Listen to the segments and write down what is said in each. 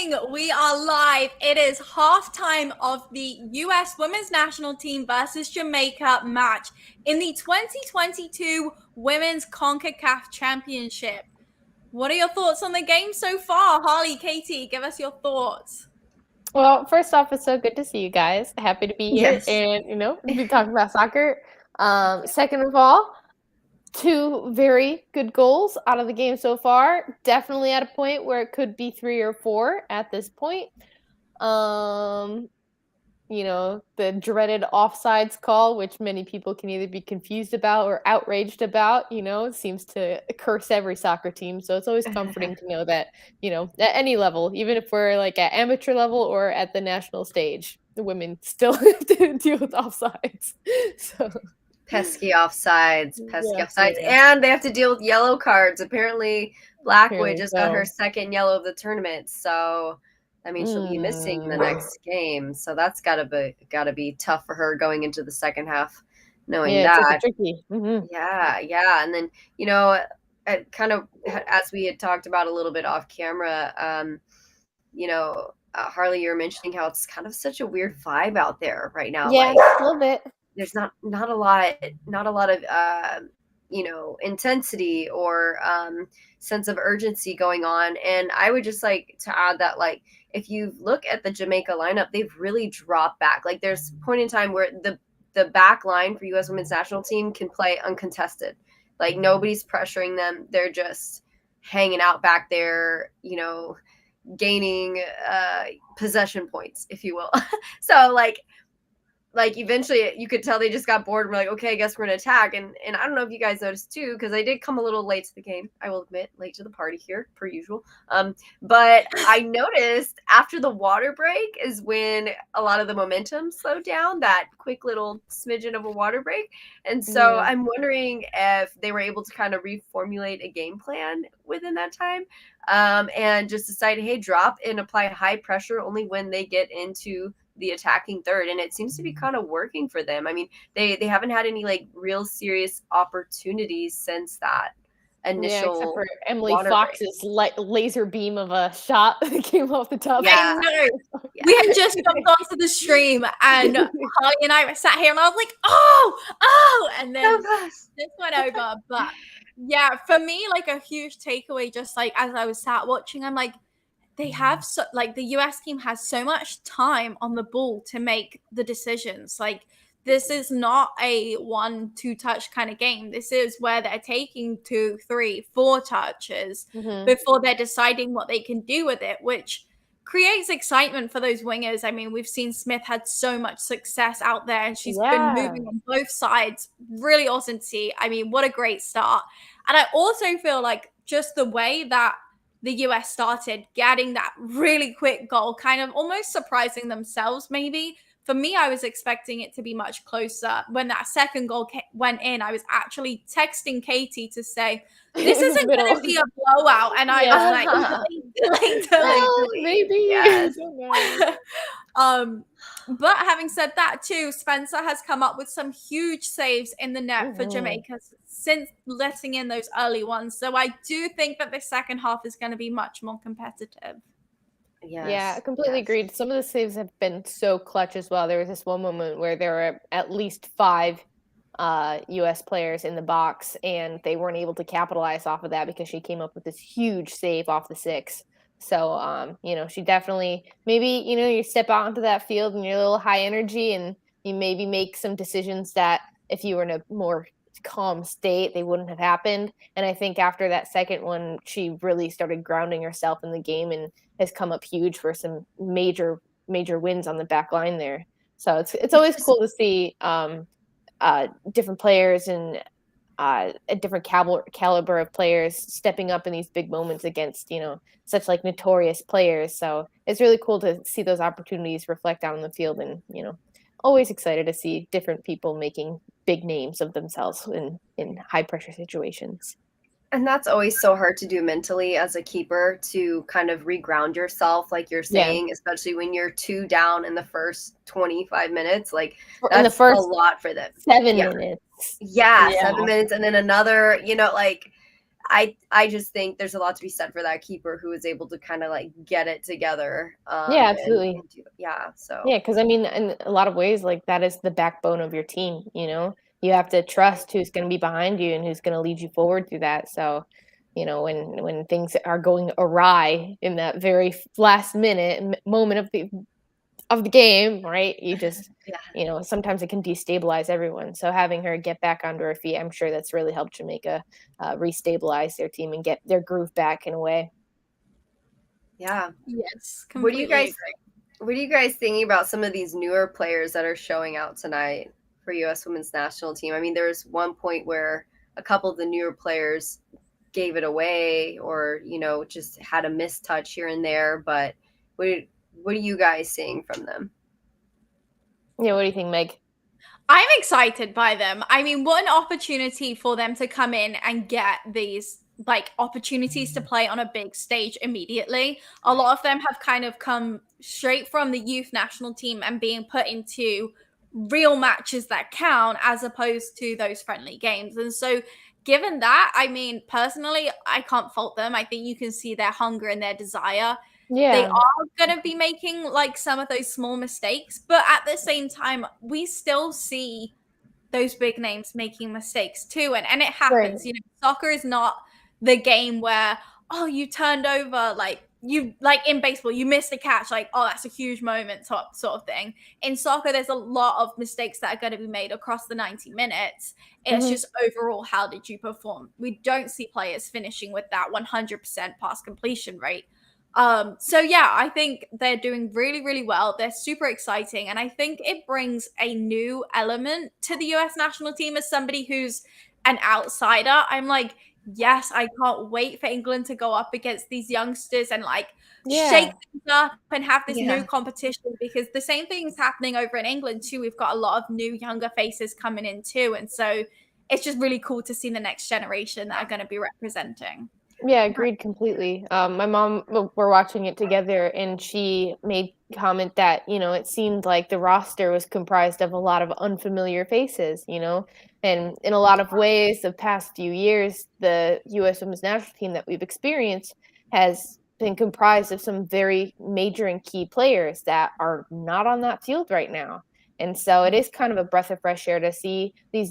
morning. We are live. It is halftime of the US Women's National Team versus Jamaica match in the 2022 Women's CONCACAF Championship. What are your thoughts on the game so far? Harlie, Katie, give us your thoughts. Well, first off, it's so good to see you guys. Happy to be here and, be talking about soccer. Second of all, two very good goals out of the game so far. Definitely at a point where it could be 3 or 4 at this point. The dreaded offsides call, which many people can either be confused about or outraged about, seems to curse every soccer team. So it's always comforting to know that, at any level, even if we're like at amateur level or at the national stage, the women still have to deal with offsides. So pesky offsides, and they have to deal with yellow cards. Apparently, Blackwood just got her second yellow of the tournament, so I mean she'll be missing the next game. So that's gotta be tough for her going into the second half, knowing that. It's tricky. Mm-hmm. Yeah, and then kind of as we had talked about a little bit off camera, Harlie, you were mentioning how it's kind of such a weird vibe out there right now. Yeah, a little bit. There's not a lot of intensity or sense of urgency going on. And I would just like to add that, like, if you look at the Jamaica lineup, they've really dropped back. Like, there's a point in time where the back line for U.S. Women's National Team can play uncontested. Like, nobody's pressuring them. They're just hanging out back there, gaining possession points, if you will. So like eventually you could tell they just got bored and were like, okay, I guess we're gonna attack. And I don't know if you guys noticed too, because I did come a little late to the game, I will admit, late to the party here per usual, but I noticed after the water break is when a lot of the momentum slowed down, that quick little smidgen of a water break. And so I'm wondering if they were able to kind of reformulate a game plan within that time, and just decide, hey, drop and apply high pressure only when they get into the attacking third, and it seems to be kind of working for them. I mean, they haven't had any like real serious opportunities since that initial, except for Emily Fox's laser beam of a shot that came off the top. I know. Yeah. We had just jumped onto the stream, and Harlie and I sat here, and I was like, oh, and then this went over. But yeah, for me, like a huge takeaway, just like as I was sat watching, I'm like, they have the US team has so much time on the ball to make the decisions. Like, this is not a 1-2 touch kind of game. This is where they're taking 2, 3, 4 touches before they're deciding what they can do with it, which creates excitement for those wingers. I mean, we've seen Smith had so much success out there, and she's been moving on both sides. Really awesome to see. I mean, what a great start. And I also feel like just the way that the US started getting that really quick goal, kind of almost surprising themselves maybe. For me, I was expecting it to be much closer. When that second goal went in, I was actually texting Katie to say, this isn't going to be a blowout. And I was like, maybe. Yes. But having said that too, Spencer has come up with some huge saves in the net for Jamaica since letting in those early ones. So I do think that the second half is going to be much more competitive. Yes. Yeah, I completely agreed. Some of the saves have been so clutch as well. There was this one moment where there were at least 5 U.S. players in the box, and they weren't able to capitalize off of that because she came up with this huge save off the 6. So, she definitely, maybe, you step out into that field and you're a little high energy, and you maybe make some decisions that if you were in a more calm state, they wouldn't have happened. And I think after that second one, she really started grounding herself in the game and has come up huge for some major wins on the back line there. So it's always cool to see different players and a different caliber of players stepping up in these big moments against, such like notorious players. So it's really cool to see those opportunities reflect out on the field, and, always excited to see different people making big names of themselves in high pressure situations. And that's always so hard to do mentally as a keeper, to kind of reground yourself, like you're saying, especially when you're 2 down in the first 25 minutes. Like, that's the first a lot for them. 7 minutes. Yeah, 7 minutes. And then another, I just think there's a lot to be said for that keeper who is able to kind of like get it together. Yeah, absolutely. So yeah, because I mean, in a lot of ways, like that is the backbone of your team. You have to trust who's going to be behind you and who's going to lead you forward through that. So, when things are going awry in that very last minute moment of the game, right? You just, sometimes it can destabilize everyone. So having her get back onto her feet, I'm sure that's really helped Jamaica restabilize their team and get their groove back in a way. Yeah. Yes. What are you guys thinking about some of these newer players that are showing out tonight for U.S. Women's National Team? I mean, there's one point where a couple of the newer players gave it away, or just had a mistouch here and there. But what are you guys seeing from them? Yeah, what do you think, Meg? I'm excited by them. I mean, what an opportunity for them to come in and get these like opportunities to play on a big stage immediately. A lot of them have kind of come straight from the youth national team and being put into real matches that count as opposed to those friendly games. And so given that, I mean, personally, I can't fault them. I think you can see their hunger and their desire. They Yeah. are going to be making like some of those small mistakes, but at the same time, we still see those big names making mistakes too. And it happens. Right. Soccer is not the game where, oh, you turned over, like in baseball, you missed a catch, like, oh, that's a huge moment sort of thing. In soccer, there's a lot of mistakes that are going to be made across the 90 minutes. It's just overall, how did you perform? We don't see players finishing with that 100% pass completion rate. So yeah, I think they're doing really, really well. They're super exciting. And I think it brings a new element to the US national team as somebody who's an outsider. I'm like, yes, I can't wait for England to go up against these youngsters and like shake things up and have this new competition, because the same thing is happening over in England too. We've got a lot of new younger faces coming in too. And so it's just really cool to see the next generation that are going to be representing. Yeah, agreed completely. My mom, we're watching it together, and she made comment that, it seemed like the roster was comprised of a lot of unfamiliar faces, and in a lot of ways, the past few years, the U.S. Women's National Team that we've experienced has been comprised of some very major and key players that are not on that field right now. And so it is kind of a breath of fresh air to see this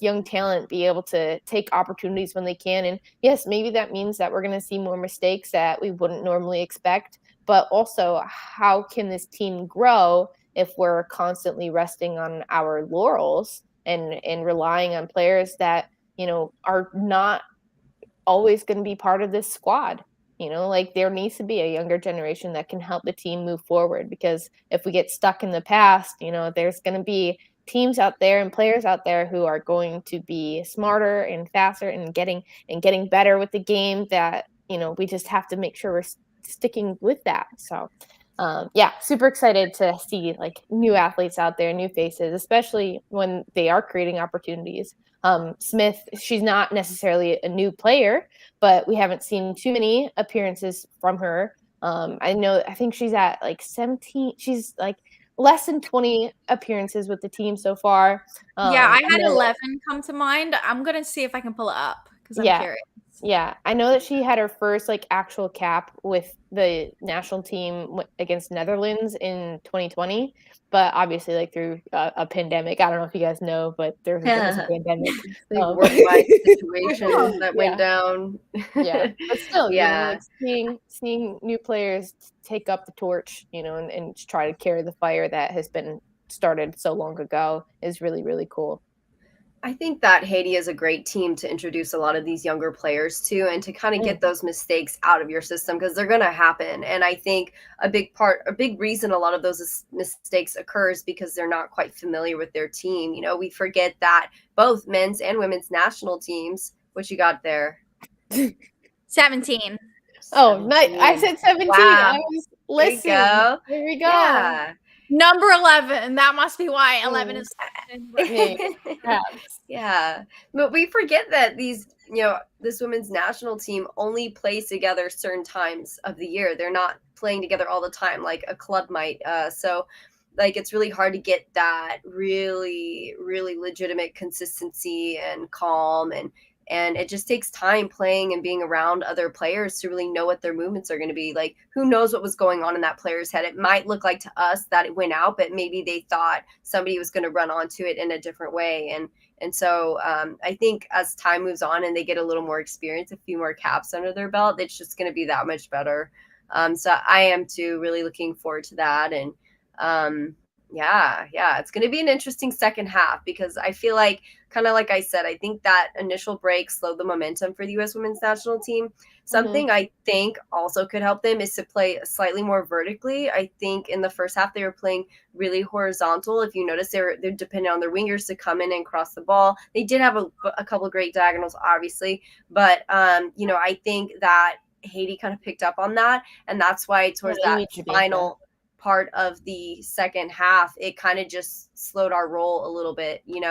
young talent be able to take opportunities when they can. And yes, maybe that means that we're going to see more mistakes that we wouldn't normally expect, but also how can this team grow if we're constantly resting on our laurels and relying on players that, are not always going to be part of this squad. Like there needs to be a younger generation that can help the team move forward, because if we get stuck in the past, there's going to be teams out there and players out there who are going to be smarter and faster and getting better with the game, that we just have to make sure we're sticking with that. So yeah, super excited to see like new athletes out there, new faces, especially when they are creating opportunities. Smith, she's not necessarily a new player, but we haven't seen too many appearances from her. I think she's at like 17. She's like less than 20 appearances with the team so far. Yeah, I had 11 come to mind. I'm going to see if I can pull it up because I'm curious. Yeah, I know that she had her first like actual cap with the national team against Netherlands in 2020, but obviously like through a pandemic. I don't know if you guys know, but there's a pandemic. Worldwide situation that went down. Yeah, but still, like seeing new players take up the torch, and try to carry the fire that has been started so long ago is really, really cool. I think that Haiti is a great team to introduce a lot of these younger players to, and to kind of get those mistakes out of your system, because they're going to happen. And I think a big reason a lot of those mistakes occurs because they're not quite familiar with their team. We forget that both men's and women's national teams. What you got there? 17. Oh, I said 17. Wow. I was listening. There we go. Yeah. Number 11. That must be why 11 is. Yeah. But we forget that this women's national team only plays together certain times of the year. They're not playing together all the time like a club might. So like it's really hard to get that really, really legitimate consistency and calm And it just takes time playing and being around other players to really know what their movements are going to be. Like, who knows what was going on in that player's head? It might look like to us that it went out, but maybe they thought somebody was going to run onto it in a different way. And so I think as time moves on and they get a little more experience, a few more caps under their belt, it's just going to be that much better. So I am too, really looking forward to that. And yeah, it's going to be an interesting second half, because I feel like, kind of like I said, I think that initial break slowed the momentum for the U.S. women's national team. Something I think also could help them is to play slightly more vertically. I think in the first half they were playing really horizontal. If you notice, they're dependent on their wingers to come in and cross the ball. They did have a couple of great diagonals, obviously, but I think that Haiti kind of picked up on that, and that's why towards that final part of the second half, it kind of just slowed our roll a little bit, and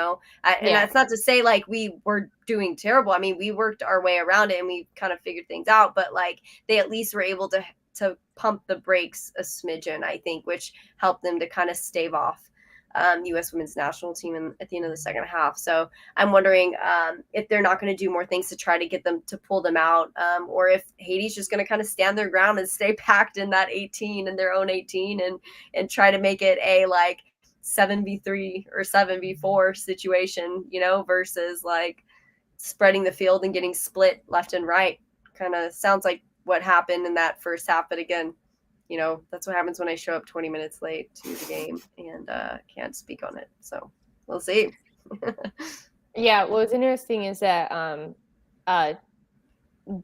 that's not to say like we were doing terrible. I mean, we worked our way around it and we kind of figured things out, but like they at least were able to pump the brakes a smidgen, I think, which helped them to kind of stave off U.S. women's national team at the end of the second half. So I'm wondering if they're not going to do more things to try to get them to pull them out, or if Haiti's just going to kind of stand their ground and stay packed in that 18, in their own 18, and try to make it a like 7v3 or 7v4 situation, versus like spreading the field and getting split left and right. Kind of sounds like what happened in that first half, but again, that's what happens when I show up 20 minutes late to the game and can't speak on it. So we'll see. Yeah, what was interesting is that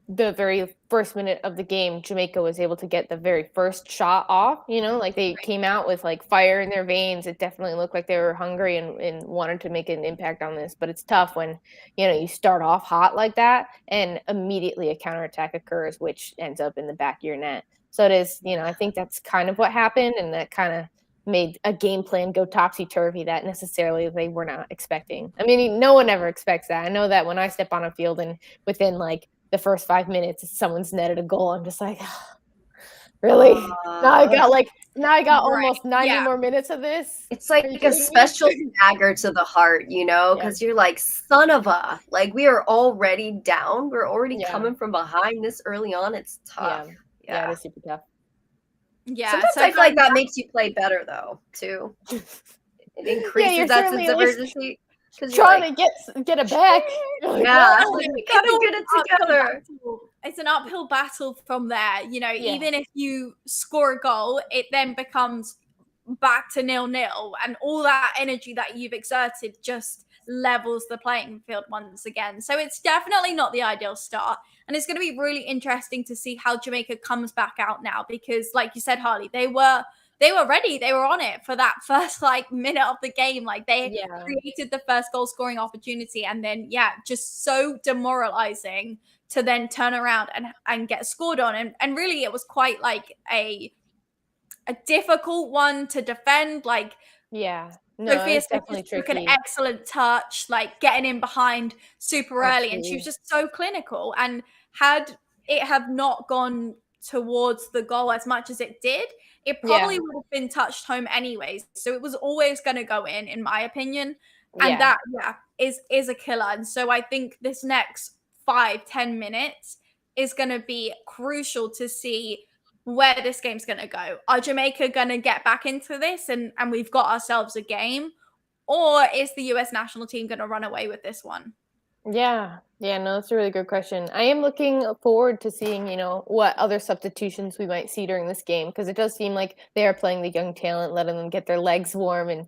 the very first minute of the game, Jamaica was able to get the very first shot off, like they came out with like fire in their veins. It definitely looked like they were hungry and wanted to make an impact on this, but it's tough when, you start off hot like that and immediately a counterattack occurs, which ends up in the back of your net. So it is, I think that's kind of what happened, and that kind of made a game plan go topsy-turvy that necessarily they were not expecting. I mean, no one ever expects that. I know that when I step on a field and within like the first 5 minutes someone's netted a goal, I'm just like, really? Now I got almost 90 more minutes of this. It's like a special dagger to the heart, because you're like, son of a, like, we are already down. We're already coming from behind this early on. It's tough. Yeah, it's super tough. Yeah, sometimes I feel like that makes you play better though, too. It increases that sense of urgency. Trying to get it back. Yeah, we gotta get it together. It's an uphill battle from there. Even if you score a goal, it then becomes back to 0-0, and all that energy that you've exerted just levels the playing field once again. So it's definitely not the ideal start, and it's going to be really interesting to see how Jamaica comes back out now, because like you said, Harlie, they were ready. They were on it for that first minute of the game. Like they created the first goal scoring opportunity, and then just so demoralizing to then turn around and get scored on. And really it was quite like a difficult one to defend. Sophia took an excellent touch, getting in behind super early, and she was just so clinical. And had it have not gone towards the goal as much as it did, it probably would have been touched home anyways. So it was always going to go in my opinion. And that is a killer. And so I think this next 5-10 minutes is going to be crucial to see where this game's going to go. Are Jamaica going to get back into this and we've got ourselves a game? Or is the US national team going to run away with this one? Yeah, no, that's a really good question. I am looking forward to seeing, what other substitutions we might see during this game, because it does seem like they are playing the young talent, letting them get their legs warm and,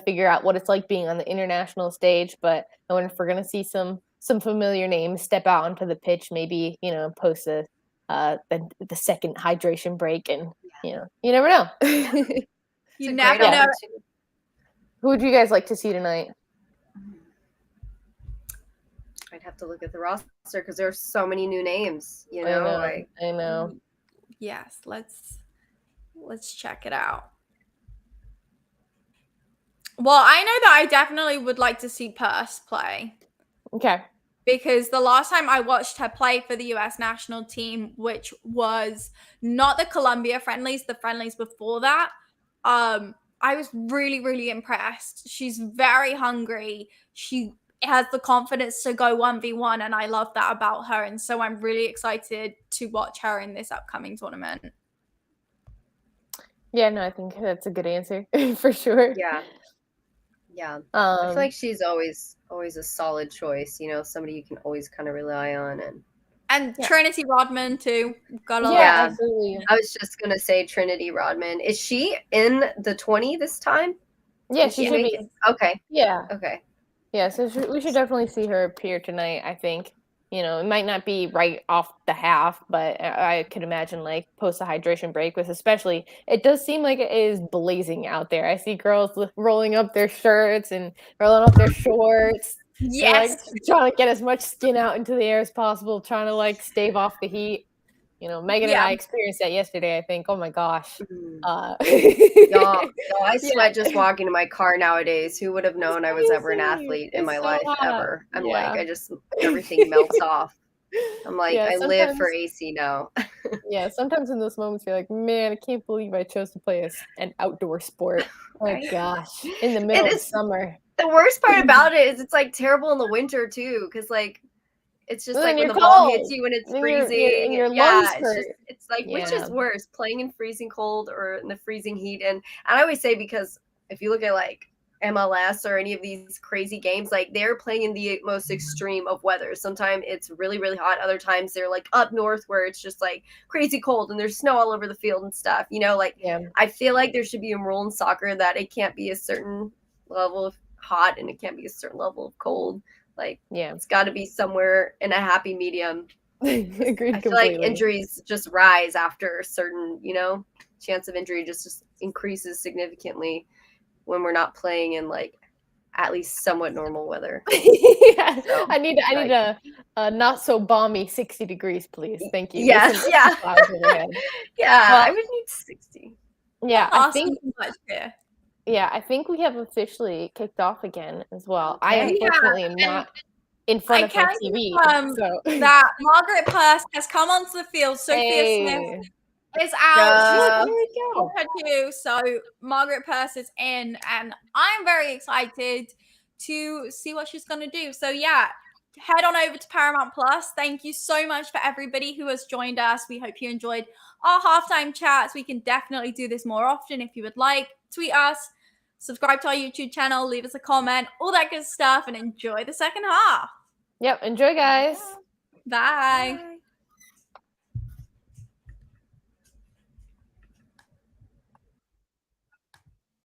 figure out what it's like being on the international stage. But I wonder if we're going to see some familiar names step out onto the pitch, maybe, post the second hydration break, and, you never know. You never know. Who would you guys like to see tonight? I'd have to look at the roster because there's so many new names, I know. Yes, let's check it out. Well, I know that I definitely would like to see Purse play. Okay. Because the last time I watched her play for the US national team, which was not the Colombia friendlies, the friendlies before that, I was really, really impressed. She's very hungry. She has the confidence to go 1v1, and I love that about her. And so I'm really excited to watch her in this upcoming tournament. Yeah, no, I think that's a good answer for sure. Yeah. I feel like she's always a solid choice, somebody you can always kind of rely on. And Trinity Rodman too. Absolutely. I was just gonna say Trinity Rodman. Is she in the 20 this time? Yeah, she should be. Okay. Yeah. Okay. Yeah, so we should definitely see her appear tonight, I think. It might not be right off the half, but I could imagine like post a hydration break with especially, it does seem like it is blazing out there. I see girls rolling up their shirts and rolling up their shorts. Yes. They're, like, trying to get as much skin out into the air as possible, trying to like stave off the heat. Megan and I experienced that yesterday, I think. Oh my gosh. Y'all, I sweat just walking to my car nowadays. Who would have known I was ever an athlete in my life ever? I'm like, everything melts off. I'm like, I live for AC now. Yeah, sometimes in those moments you're like, man, I can't believe I chose to play an outdoor sport. Oh gosh, in the middle of summer. The worst part about it is it's like terrible in the winter too, because like it's just like when the cold. ball hits you and it's freezing. Your lungs hurt. It's like which is worse, playing in freezing cold or in the freezing heat? And I always say, because if you look at like MLS or any of these crazy games, like they're playing in the most extreme of weather. Sometimes it's really, really hot. Other times they're like up north where it's just like crazy cold and there's snow all over the field and stuff. I feel like there should be a rule in soccer that it can't be a certain level of hot and it can't be a certain level of cold. It's got to be somewhere in a happy medium. Agreed. I feel like injuries just rise after a certain, chance of injury just increases significantly when we're not playing in like at least somewhat normal weather. So, I need a not so balmy 60 degrees, please. Thank you. Yes, I would need 60. Yeah, I think. Yeah, I think we have officially kicked off again as well. I unfortunately am not in front of my TV. That Margaret Purse has come onto the field. Sophia Smith is out. There we go. Her too. So Margaret Purse is in, and I'm very excited to see what she's going to do. So head on over to Paramount Plus. Thank you so much for everybody who has joined us. We hope you enjoyed our halftime chats. We can definitely do this more often if you would like. Tweet us, subscribe to our YouTube channel, leave us a comment, all that good stuff, and enjoy the second half. Yep, enjoy, guys. Bye.